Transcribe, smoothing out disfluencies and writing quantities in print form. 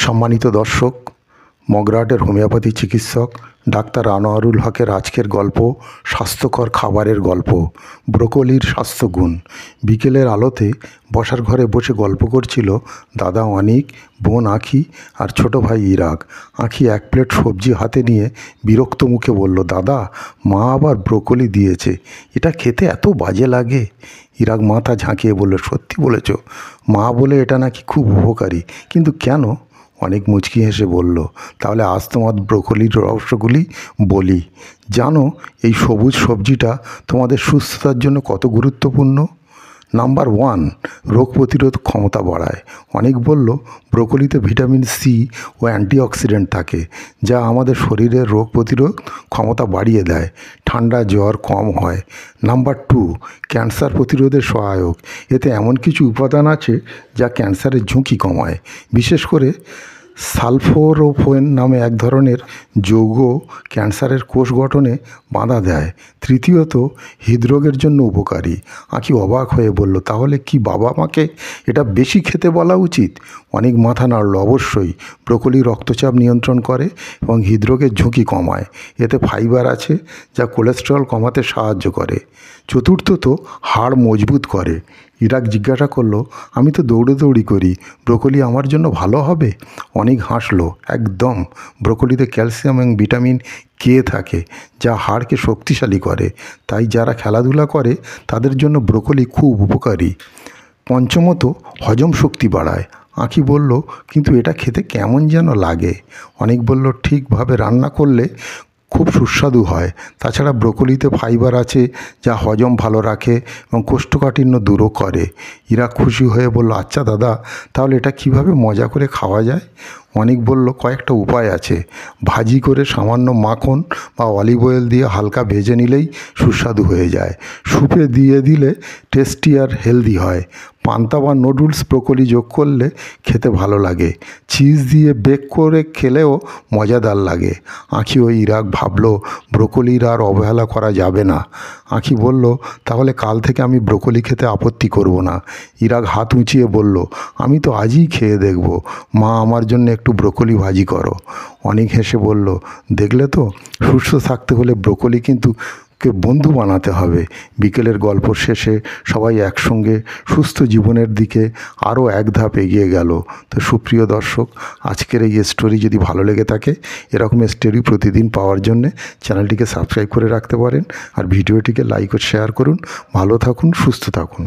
সম্মানিত দর্শক, মগরাহাটের হোমিওপ্যাথি চিকিৎসক ডাক্তার আনোয়ারুল হকের আজকের গল্প স্বাস্থ্যকর খাবারের গল্প, ব্রোকলির স্বাস্থ্যগুণ। বিকেলের আলোতে বসার ঘরে বসে গল্প করছিল দাদা অনিক, বোন আঁখি আর ছোট ভাই ইরাক। আঁখি এক প্লেট সবজি হাতে নিয়ে বিরক্ত মুখে বলল, দাদা, মা আবার ব্রোকলি দিয়েছে, এটা খেতে এত বাজে লাগে। ইরাক মাথা ঝাঁকিয়ে বলল, সত্যি বলেছ? মা বলে এটা নাকি খুব উপকারী, কিন্তু কেন? অনেক মুচকি হেসে বলল, তাহলে আজ তোমার ব্রোকলির রহস্যগুলি বলি। জানো এই সবুজ সবজিটা তোমাদের সুস্থতার জন্য কত গুরুত্বপূর্ণ? নাম্বার 1, রোগ প্রতিরোধ ক্ষমতা বাড়ায়। অনেক বলল, ব্রোকলিতে ভিটামিন সি ও অ্যান্টিঅক্সিডেন্ট থাকে, যা আমাদের শরীরের রোগ প্রতিরোধ ক্ষমতা বাড়িয়ে দেয়, ঠান্ডা জ্বর কম হয়। নাম্বার 2, ক্যান্সার প্রতিরোধে সহায়ক। এতে এমন কিছু উপাদান আছে যা ক্যান্সারের ঝুঁকি কমায়, বিশেষ করে সালফোরোফেন নামে এক ধরনের যৌগ ক্যান্সারের কোষ গঠনে বাধা দেয়। তৃতীয়ত, হৃদরোগের জন্য উপকারী। আঁখি অবাক হয়ে বলল, তাহলে কি বাবা মাকে এটা বেশি খেতে বলা উচিত? অনেক মাথা নাড়ল, অবশ্যই। ব্রোকলি রক্তচাপ নিয়ন্ত্রণ করে এবং হৃদরোগের ঝুঁকি কমায়। এতে ফাইবার আছে যা কোলেস্টেরল কমাতে সাহায্য করে। চতুর্থত, হাড় মজবুত করে। ইরাক জিজ্ঞাসা করলো, আমি তো দৌড়ি করি, ব্রোকলি আমার জন্য ভালো হবে? অনেক হাসলো, একদম। ব্রোকলিতে ক্যালসিয়াম এবং ভিটামিন কে থাকে, যা হাড়কে শক্তিশালী করে, তাই যারা খেলাধুলা করে তাদের জন্য ব্রোকলি খুব উপকারী। পঞ্চমত, হজম শক্তি বাড়ায়। আঁখি বলল, কিন্তু এটা খেতে কেমন যেন লাগে। অনেক বলল, ঠিকভাবে রান্না করলে খুব সুস্বাদু হয়। তাছাড়া ব্রোকলিতে ফাইবার আছে যা হজম ভালো রাখে এবং কোষ্ঠকাঠিন্য দূরও করে। ইরাক খুশি হয়ে বলল, আচ্ছা দাদা, তাহলে এটা কিভাবে মজা করে খাওয়া যায়? অনেক বলল, কয়েকটা উপায় আছে। ভাজি করে সামান্য মাখন বা অলিভ অয়েল দিয়ে হালকা ভেজে নিলেই সুস্বাদু হয়ে যায়। স্যুপে দিয়ে দিলে টেস্টি আর হেলদি হয়। পান্তা বা নুডলস ব্রোকলি যোগ করলে খেতে ভালো লাগে। চিজ দিয়ে বেক করে খেলেও মজাদার লাগে। আঁখি ও ইরাক ভাবলো, ব্রোকলির আর অবহেলা করা যাবে না। আঁখি বলল, তাহলে কাল থেকে আমি ব্রোকলি খেতে আপত্তি করব না। ইরাক হাত উঁচিয়ে বলল, আমি তো আজই খেয়ে দেখব। মা, আমার জন্য একটু ব্রোকলি ভাজি করো। অনেক হেসে বলল, দেখলে তো, সুস্থ থাকতে হলে ব্রোকলি কিন্তু কে বন্ধু বানাতে হবে। বিকেলের গল্প শেষে সবাই একসঙ্গে সুস্থ জীবনের দিকে আরও এক ধাপ এগিয়ে গেল। তো সুপ্রিয় দর্শক, আজকের এই স্টোরি যদি ভালো লেগে থাকে, এরকম স্টোরি প্রতিদিন পাওয়ার জন্যে চ্যানেলটিকে সাবস্ক্রাইব করে রাখতে পারেন আর ভিডিওটিকে লাইক ও শেয়ার করুন। ভালো থাকুন, সুস্থ থাকুন।